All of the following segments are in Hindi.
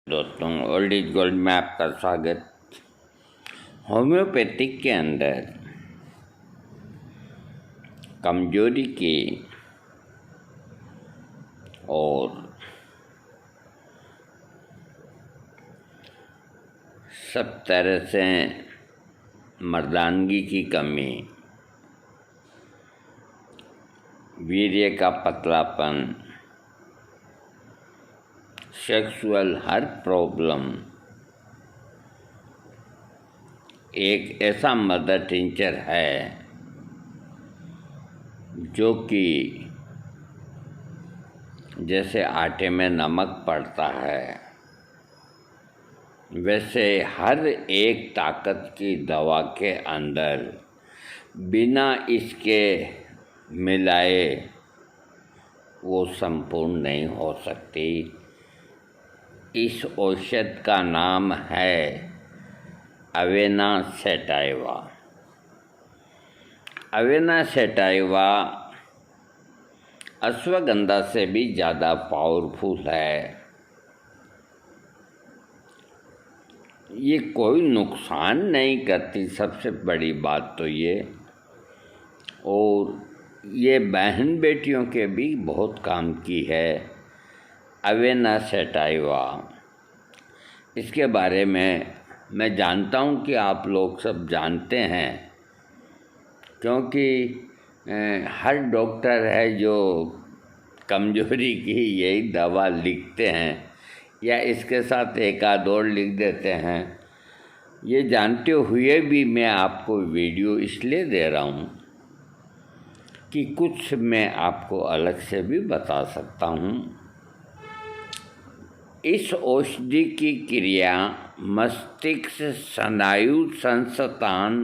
दोस्तों, ओल्ड इज गोल्ड में आपका स्वागत। होम्योपैथिक के अंदर कमजोरी की और सब तरह से मर्दानगी की कमी, वीर्य का पतलापन, सेक्सुअल हर प्रॉब्लम एक ऐसा मदर टिंचर है जो कि जैसे आटे में नमक पड़ता है वैसे हर एक ताकत की दवा के अंदर बिना इसके मिलाए वो संपूर्ण नहीं हो सकती। इस औषध का नाम है Avena sativa. Avena sativa ashwagandha से भी ज़्यादा पावरफुल है। ये कोई नुकसान नहीं करती, सबसे बड़ी बात तो ये, और ये बहन बेटियों के भी बहुत काम की है अवेना सैटाइवा। इसके बारे में मैं जानता हूँ कि आप लोग सब जानते हैं, क्योंकि हर डॉक्टर है जो कमजोरी की यही दवा लिखते हैं या इसके साथ एक आध और लिख देते हैं। ये जानते हुए भी मैं आपको वीडियो इसलिए दे रहा हूँ कि कुछ मैं आपको अलग से भी बता सकता हूँ। इस औषधि की क्रिया मस्तिष्क, स्नायु संस्थान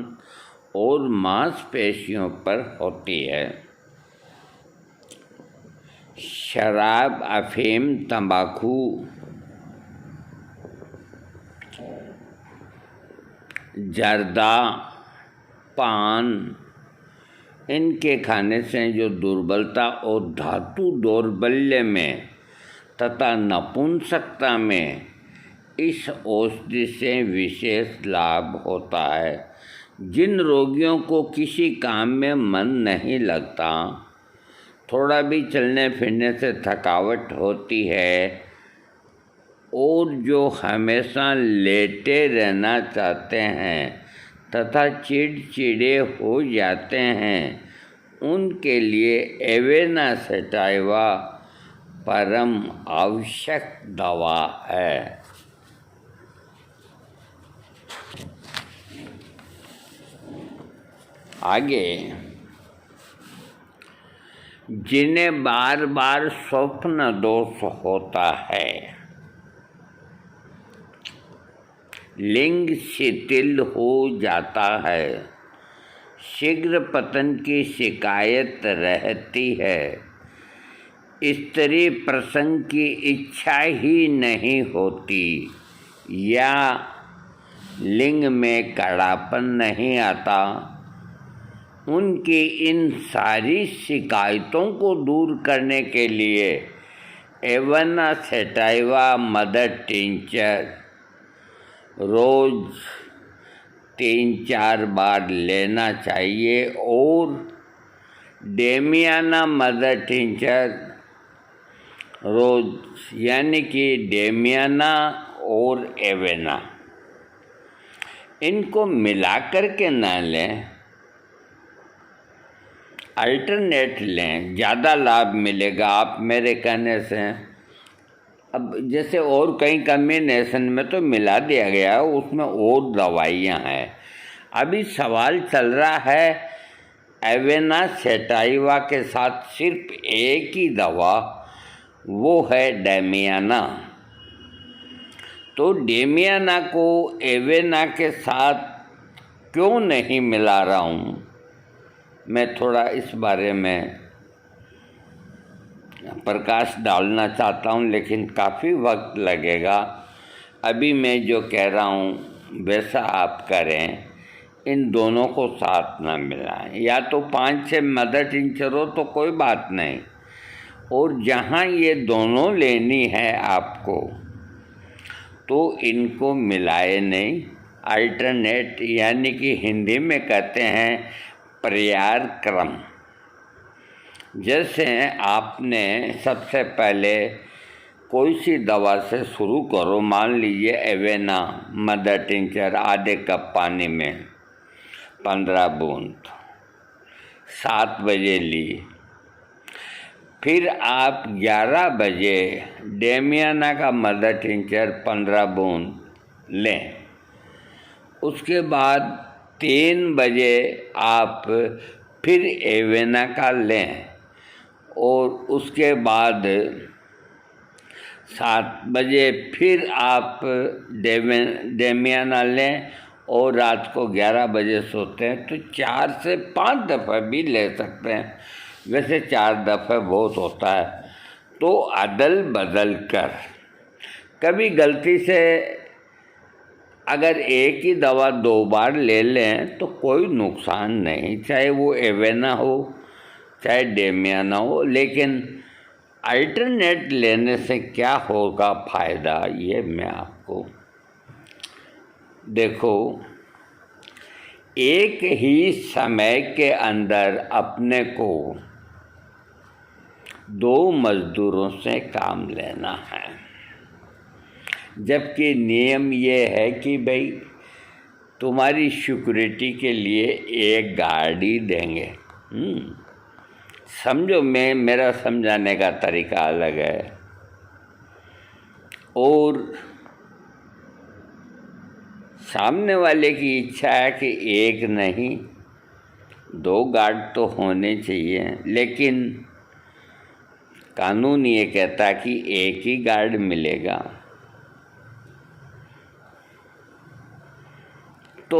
और मांसपेशियों पर होती है। शराब, अफीम, तंबाकू, जर्दा, पान, इनके खाने से जो दुर्बलता और धातु दौर्बल्य में तथा नपुंसकता में इस औषधि से विशेष लाभ होता है। जिन रोगियों को किसी काम में मन नहीं लगता, थोड़ा भी चलने फिरने से थकावट होती है और जो हमेशा लेटे रहना चाहते हैं तथा चिड़चिड़े हो जाते हैं, उनके लिए अवेना सैटाइवा परम आवश्यक दवा है। आगे, जिन्हें बार बार स्वप्न दोष होता है, लिंग शिथिल हो जाता है, शीघ्र पतन की शिकायत रहती है, स्त्री प्रसंग की इच्छा ही नहीं होती या लिंग में कड़ापन नहीं आता, उनकी इन सारी शिकायतों को दूर करने के लिए अवेना सैटाइवा मदर टिंचर रोज 3-4 बार लेना चाहिए और डेमियाना मदर टिंचर रोज, यानी कि डेमियाना और अवेना, इनको मिला कर के ना लें, अल्टरनेट लें, ज़्यादा लाभ मिलेगा आप मेरे कहने से। अब जैसे और कई कॉम्बिनेशन में तो मिला दिया गया, उसमें और दवाइयाँ हैं। अभी सवाल चल रहा है अवेना सैटाइवा के साथ सिर्फ एक ही दवा, वो है डेमियाना। तो डेमियाना को अवेना के साथ क्यों नहीं मिला रहा हूँ, मैं थोड़ा इस बारे में प्रकाश डालना चाहता हूँ, लेकिन काफ़ी वक्त लगेगा। अभी मैं जो कह रहा हूँ वैसा आप करें, इन दोनों को साथ ना मिलाएं। या तो 5-6 मदर टिंचर हो तो कोई बात नहीं, और जहाँ ये दोनों लेनी है आपको, तो इनको मिलाए नहीं, अल्टरनेट यानी कि हिंदी में कहते हैं पर्याय क्रम। जैसे आपने सबसे पहले कोई सी दवा से शुरू करो, मान लीजिए एवेना मदर टिंचर आधे कप पानी में 15 बूंद 7 बजे ली। फिर आप 11 बजे डेमियाना का मदर टिंचर 15 बूंद लें। उसके बाद 3 बजे आप फिर एवेना का लें और उसके बाद 7 बजे फिर आप डेमियाना लें और रात को 11 बजे सोते हैं तो 4 से 5 दफ़ा भी ले सकते हैं। वैसे 4 दफ़े बहुत होता है, तो अदल बदल कर कभी गलती से अगर एक ही दवा 2 बार ले लें तो कोई नुकसान नहीं, चाहे वो एवेना हो चाहे डेमियाना हो। लेकिन अल्टरनेट लेने से क्या होगा फ़ायदा, ये मैं आपको देखो, एक ही समय के अंदर अपने को 2 मज़दूरों से काम लेना है, जबकि नियम ये है कि भाई तुम्हारी सिक्योरिटी के लिए एक गाड़ी देंगे। समझो, मेरा समझाने का तरीका अलग है। और सामने वाले की इच्छा है कि एक नहीं 2 गार्ड तो होने चाहिए, लेकिन कानून ये कहता है कि एक ही गार्ड मिलेगा। तो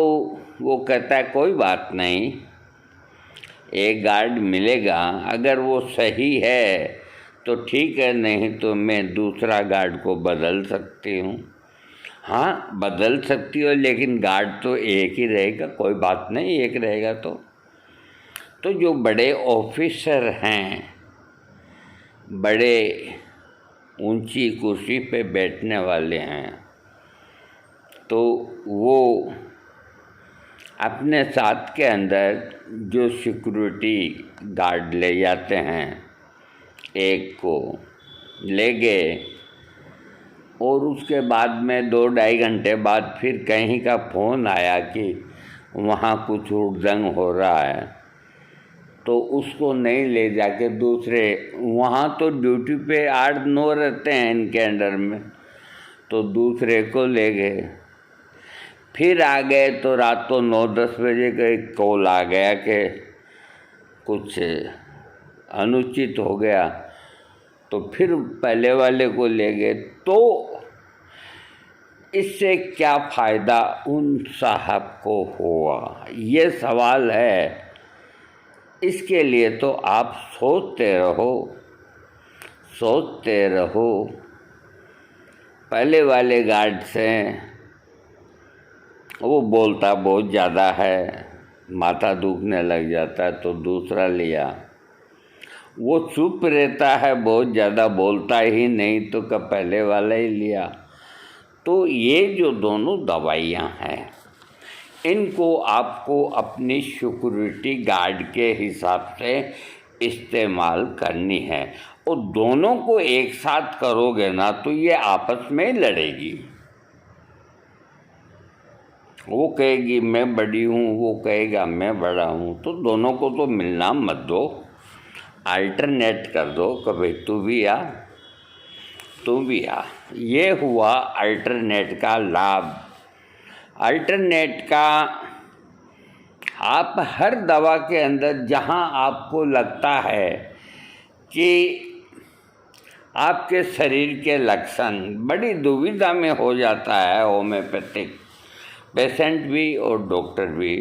वो कहता है कोई बात नहीं, एक गार्ड मिलेगा, अगर वो सही है तो ठीक है, नहीं तो मैं दूसरा गार्ड को बदल सकती हूँ। हाँ, बदल सकती हो, लेकिन गार्ड तो एक ही रहेगा, कोई बात नहीं, एक रहेगा। तो जो बड़े ऑफिसर हैं, बड़े ऊंची कुर्सी पे बैठने वाले हैं, तो वो अपने साथ के अंदर जो सिक्योरिटी गार्ड ले जाते हैं, एक को ले गए और उसके बाद में 2-2.5 घंटे बाद फिर कहीं का फ़ोन आया कि वहाँ कुछ हुड़दंग हो रहा है, तो उसको नहीं ले जाके दूसरे, वहाँ तो ड्यूटी पे 8-9 रहते हैं इनके अंडर में, तो दूसरे को ले गए। फिर आ गए तो रात को 9-10 बजे का एक कॉल आ गया कि कुछ अनुचित हो गया, तो फिर पहले वाले को ले गए। तो इससे क्या फ़ायदा उन साहब को हुआ, ये सवाल है। इसके लिए तो आप सोचते रहो। पहले वाले गार्ड से वो बोलता बहुत ज़्यादा है, माथा दुखने लग जाता है, तो दूसरा लिया। वो चुप रहता है, बहुत ज़्यादा बोलता ही नहीं, तो कब पहले वाला ही लिया। तो ये जो दोनों दवाइयाँ हैं, इनको आपको अपनी सिक्योरिटी गार्ड के हिसाब से इस्तेमाल करनी है। और दोनों को एक साथ करोगे ना तो ये आपस में लड़ेगी। वो कहेगी मैं बड़ी हूँ, वो कहेगा मैं बड़ा हूँ, तो दोनों को तो मिलना मत दो, अल्टरनेट कर दो, कभी तू भी आ तू भी आ। ये हुआ अल्टरनेट का लाभ। अल्टरनेट का आप हर दवा के अंदर जहाँ आपको लगता है कि आपके शरीर के लक्षण, बड़ी दुविधा में हो जाता है होम्योपैथिक पेशेंट भी और डॉक्टर भी,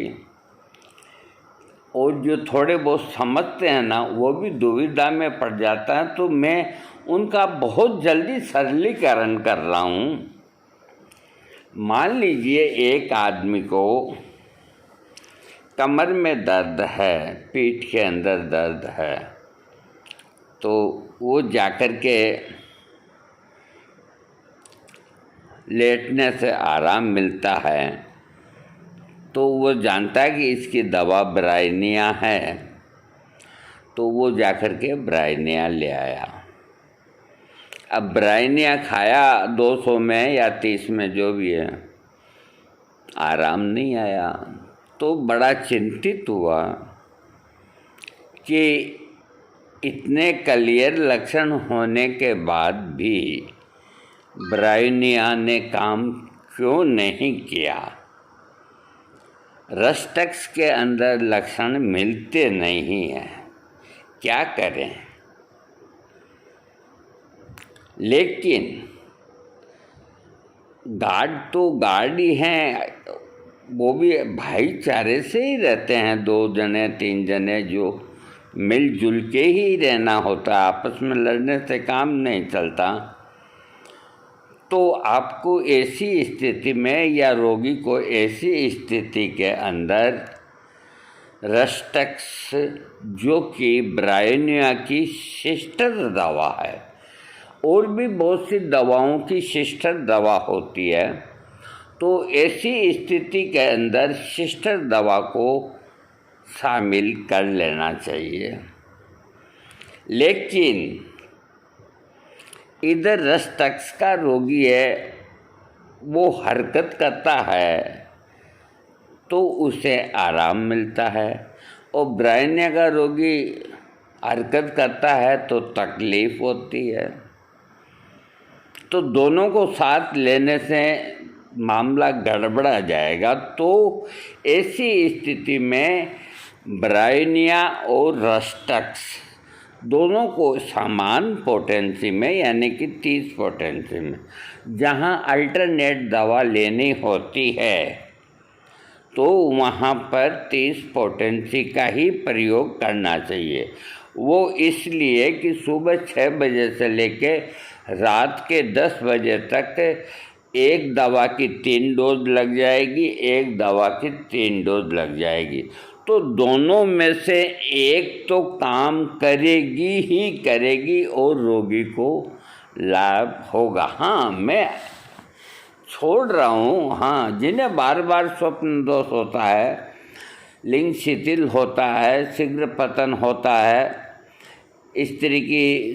और जो थोड़े बहुत समझते हैं ना वो भी दुविधा में पड़ जाता है। तो मैं उनका बहुत जल्दी सरलीकरण कर रहा हूँ। मान लीजिए एक आदमी को कमर में दर्द है, पीठ के अंदर दर्द है, तो वो जाकर के लेटने से आराम मिलता है तो वो जानता है कि इसकी दवा ब्राइनिया है, तो वो जाकर के ब्राइनिया ले आया। अब ब्राइनिया खाया 200 में या 30 में जो भी है, आराम नहीं आया, तो बड़ा चिंतित हुआ कि इतने क्लियर लक्षण होने के बाद भी ब्राइनिया ने काम क्यों नहीं किया। रस्टक्स के अंदर लक्षण मिलते नहीं हैं, क्या करें। लेकिन गार्ड तो गार्ड ही हैं, वो भी भाईचारे से ही रहते हैं, 2 जने 3 जने जो मिलजुल के ही रहना होता है, आपस में लड़ने से काम नहीं चलता। तो आपको ऐसी स्थिति में या रोगी को ऐसी स्थिति के अंदर रस्टक्स, जो कि ब्राइनिया की सिस्टर दवा है, और भी बहुत सी दवाओं की सिस्टर दवा होती है, तो ऐसी स्थिति के अंदर सिस्टर दवा को शामिल कर लेना चाहिए। लेकिन इधर रस्टक्स का रोगी है, वो हरकत करता है तो उसे आराम मिलता है, और ब्राइनिया का रोगी हरकत करता है तो तकलीफ होती है। तो दोनों को साथ लेने से मामला गड़बड़ा जाएगा। तो ऐसी स्थिति में ब्राइनिया और रस्टक्स दोनों को समान पोटेंसी में, यानी कि 30 पोटेंसी में, जहां अल्टरनेट दवा लेनी होती है, तो वहाँ पर 30 पोटेंसी का ही प्रयोग करना चाहिए। वो इसलिए कि सुबह 6 बजे से लेके रात के 10 बजे तक एक दवा की 3 डोज लग जाएगी, एक दवा की 3 डोज लग जाएगी। तो दोनों में से एक तो काम करेगी ही करेगी और रोगी को लाभ होगा। हाँ, मैं छोड़ रहा हूँ, हाँ, जिन्हें बार बार स्वप्न दोष होता है, लिंग शिथिल होता है, शीघ्र पतन होता है, स्त्री की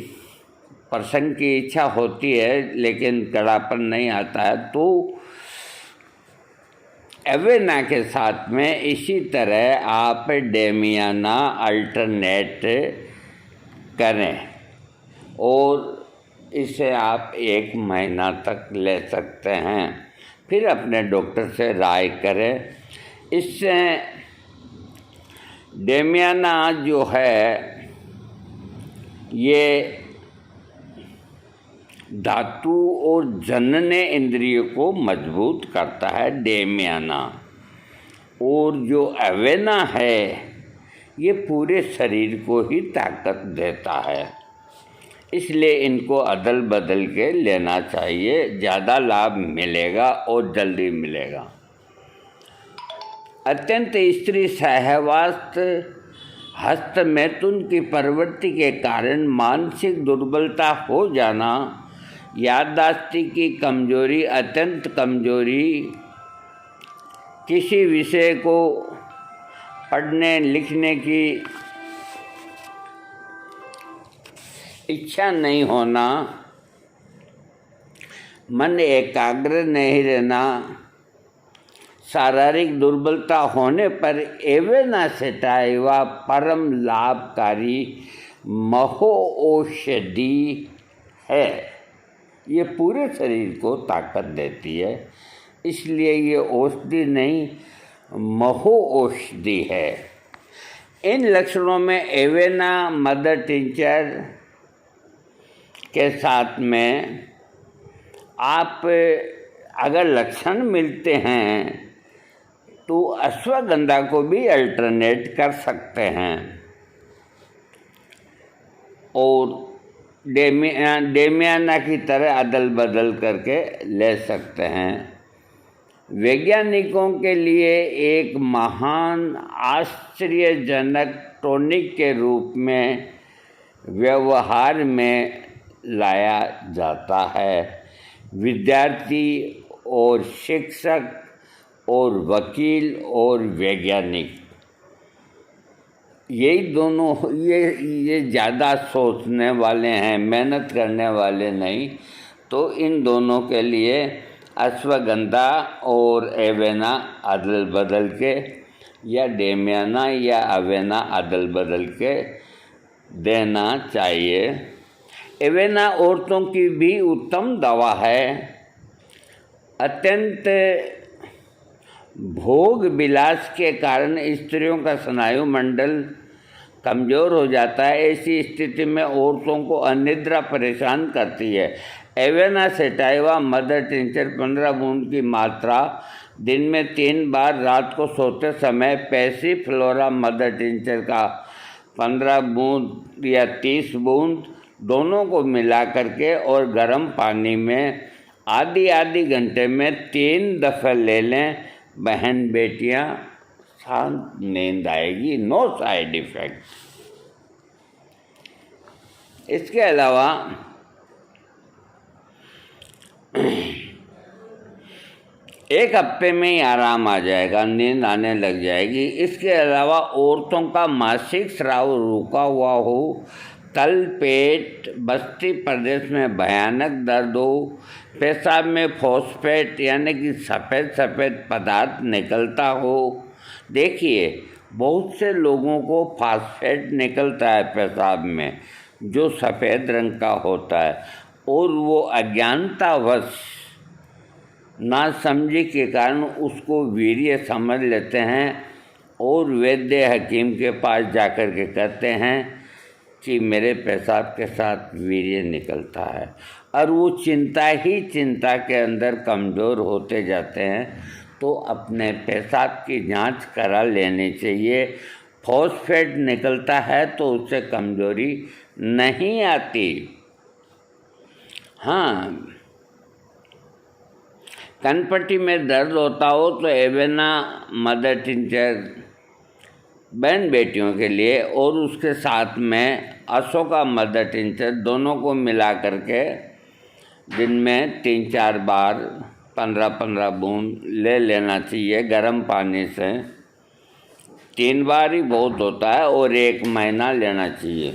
प्रसंग की इच्छा होती है लेकिन कड़ापन नहीं आता है, तो एवेना के साथ में इसी तरह आप डेमियाना अल्टरनेट करें, और इसे आप 1 महीना तक ले सकते हैं। फिर अपने डॉक्टर से राय करें। इससे डेमियाना जो है ये धातु और जनने इंद्रिय को मजबूत करता है डेमियाना, और जो एवेना है ये पूरे शरीर को ही ताकत देता है। इसलिए इनको अदल बदल के लेना चाहिए, ज़्यादा लाभ मिलेगा और जल्दी मिलेगा। अत्यंत स्त्री सहवास हस्त मैथुन की प्रवृत्ति के कारण मानसिक दुर्बलता हो जाना, याददाश्त की कमजोरी, अत्यंत कमजोरी, किसी विषय को पढ़ने लिखने की इच्छा नहीं होना, मन एकाग्र नहीं रहना, शारीरिक दुर्बलता होने पर एवेनासेटाइवा परम लाभकारी महो औषधि है। ये पूरे शरीर को ताकत देती है, इसलिए ये औषधि नहीं महो औषधि है। इन लक्षणों में एवेना मदर टिंचर के साथ में आप अगर लक्षण मिलते हैं तो अश्वगंधा को भी अल्टरनेट कर सकते हैं, और डेमियाना की तरह अदल बदल करके ले सकते हैं। वैज्ञानिकों के लिए एक महान आश्चर्यजनक टॉनिक के रूप में व्यवहार में लाया जाता है। विद्यार्थी और शिक्षक और वकील और वैज्ञानिक, यही दोनों ये ज़्यादा सोचने वाले हैं, मेहनत करने वाले नहीं। तो इन दोनों के लिए अश्वगंधा और एवेना अदल बदल के, या डेमियाना या अवेना अदल बदल के देना चाहिए। एवेना औरतों की भी उत्तम दवा है। अत्यंत भोग विलास के कारण स्त्रियों का स्नायु मंडल कमज़ोर हो जाता है। ऐसी स्थिति में औरतों को अनिद्रा परेशान करती है। एवेना सेटाइवा मदर टिंचर 15 बूंद की मात्रा दिन में 3 बार, रात को सोते समय पैसिफ्लोरा मदर टिंचर का 15 बूंद या 30 बूंद, दोनों को मिला करके और गर्म पानी में आधी घंटे में 3 दफ़े ले लें। बहन बेटियां, शांत नींद आएगी, नो साइड इफ़ेक्ट। इसके अलावा एक हफ्ते में ही आराम आ जाएगा, नींद आने लग जाएगी। इसके अलावा औरतों का मासिक स्राव रुका हुआ हो, तल पेट बस्ती प्रदेश में भयानक दर्द हो, पेशाब में फॉस्फेट यानी कि सफ़ेद पदार्थ निकलता हो। देखिए, बहुत से लोगों को फॉस्फेट निकलता है पेशाब में, जो सफ़ेद रंग का होता है, और वो अज्ञानतावश नासमझी के कारण उसको वीर्य समझ लेते हैं और वैद्य हकीम के पास जाकर के कहते हैं कि मेरे पेशाब के साथ वीर्य निकलता है, और वो चिंता के अंदर कमज़ोर होते जाते हैं। तो अपने पेशाब की जांच करा लेनी चाहिए। फॉस्फेट निकलता है तो उससे कमज़ोरी नहीं आती। हाँ, कनपट्टी में दर्द होता हो तो एवेना मदर टिंचर बहन बेटियों के लिए, और उसके साथ में अशोका मदर टिंचर, दोनों को मिला करके दिन में 3-4 बार 15-15 बूंद ले लेना चाहिए गर्म पानी से। 3 बार ही बहुत होता है, और 1 महीना लेना चाहिए।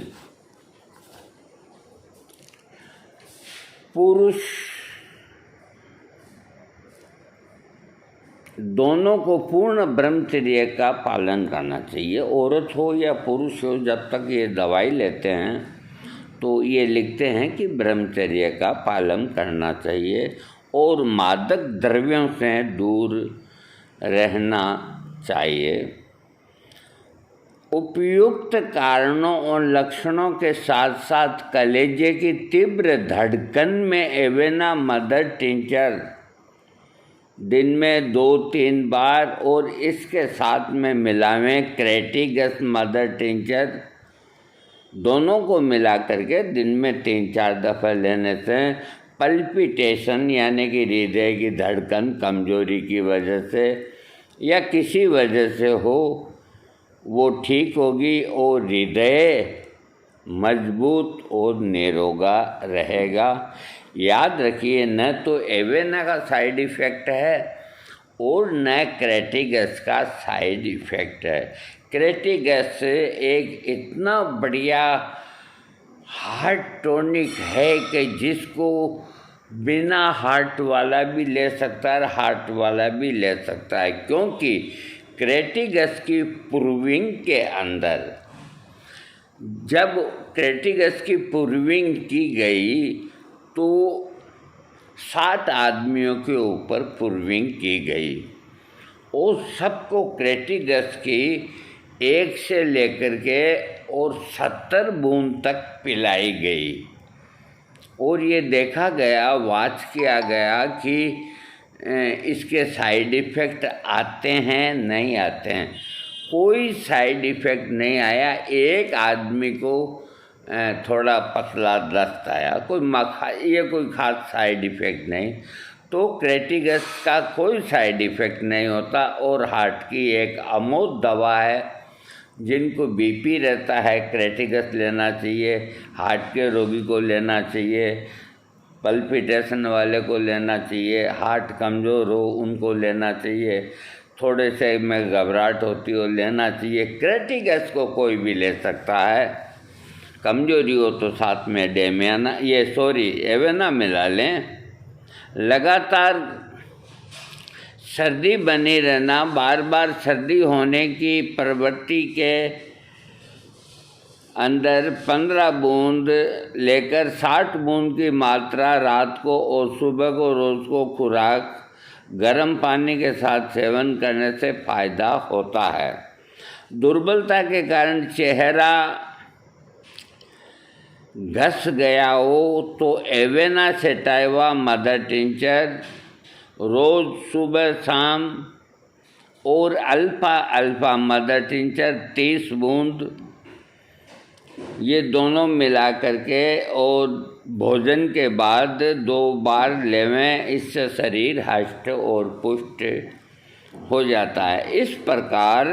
पुरुष दोनों को पूर्ण ब्रह्मचर्य का पालन करना चाहिए। औरत हो या पुरुष हो, जब तक ये दवाई लेते हैं तो ये लिखते हैं कि ब्रह्मचर्य का पालन करना चाहिए और मादक द्रव्यों से दूर रहना चाहिए। उपयुक्त कारणों और लक्षणों के साथ साथ कलेजे की तीव्र धड़कन में एवेना मदर टिंचर दिन में 2-3 बार, और इसके साथ में मिलावें क्रेटिगस मदर टिंचर, दोनों को मिला करके दिन में 3-4 दफ़े लेने से पल्पिटेशन यानी कि हृदय की धड़कन कमजोरी की वजह से या किसी वजह से हो, वो ठीक होगी और हृदय मजबूत और निरोगा रहेगा। याद रखिए, न तो एवेना का साइड इफ़ेक्ट है और न क्रेटिगस का साइड इफ़ेक्ट है। क्रेटिगस एक इतना बढ़िया हार्ट टॉनिक है कि जिसको बिना हार्ट वाला भी ले सकता है, हार्ट वाला भी ले सकता है, क्योंकि क्रेटिगस की प्रूविंग के अंदर, जब क्रेटिगस की प्रूविंग की गई तो 7 आदमियों के ऊपर प्रूविंग की गई और सबको क्रेटिगस की 1 से लेकर के और 70 बूंद तक पिलाई गई और ये देखा गया, वाच किया गया कि इसके साइड इफ़ेक्ट आते हैं नहीं आते हैं। कोई साइड इफ़ेक्ट नहीं आया। एक आदमी को थोड़ा पतला दस्त आया, कोई खास साइड इफ़ेक्ट नहीं। तो क्रेटिगस का कोई साइड इफ़ेक्ट नहीं होता और हार्ट की एक अमोघ दवा है। जिनको बीपी रहता है क्रेटिगस लेना चाहिए, हार्ट के रोगी को लेना चाहिए। पल्पिटेशन वाले को लेना चाहिए, हार्ट कमज़ोर हो उनको लेना चाहिए, थोड़े से में घबराहट होती हो लेना चाहिए। क्रेटिगस को कोई भी ले सकता है, कमजोरी हो तो साथ में डेमियाना एवेना मिला लें। लगातार सर्दी बनी रहना, बार बार सर्दी होने की प्रवृत्ति के अंदर 15 बूंद लेकर 60 बूंद की मात्रा रात को और सुबह को रोज़ को खुराक गर्म पानी के साथ सेवन करने से फ़ायदा होता है। दुर्बलता के कारण चेहरा घस गया हो तो एवेना सेटाइवा मदर टिंचर रोज़ सुबह शाम और अल्फ़ा अल्फ़ा मदर टिंचर 30 बूंद, ये दोनों मिला करके और भोजन के बाद 2 बार लेवें। इससे शरीर हष्ट और पुष्ट हो जाता है। इस प्रकार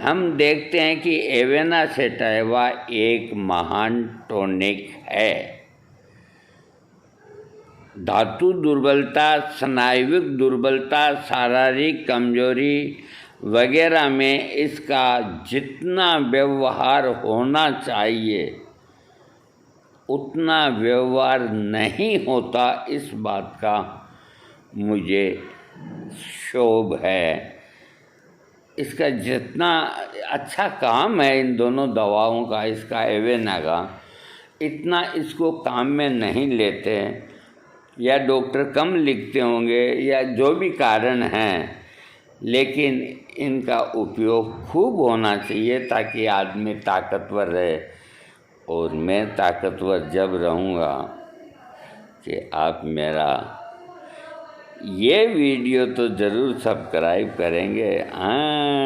हम देखते हैं कि एवेना सेटाइवा एक महान टॉनिक है। धातु दुर्बलता, स्नायुविक दुर्बलता, शारीरिक कमजोरी वगैरह में इसका जितना व्यवहार होना चाहिए उतना व्यवहार नहीं होता, इस बात का मुझे क्षोभ है। इसका जितना अच्छा काम है इन दोनों दवाओं का, इसका एवेना का, इतना इसको काम में नहीं लेते, या डॉक्टर कम लिखते होंगे या जो भी कारण हैं, लेकिन इनका उपयोग खूब होना चाहिए ताकि आदमी ताकतवर रहे। और मैं ताकतवर जब रहूँगा कि आप मेरा ये वीडियो तो ज़रूर सब्सक्राइब करेंगे। हाँ।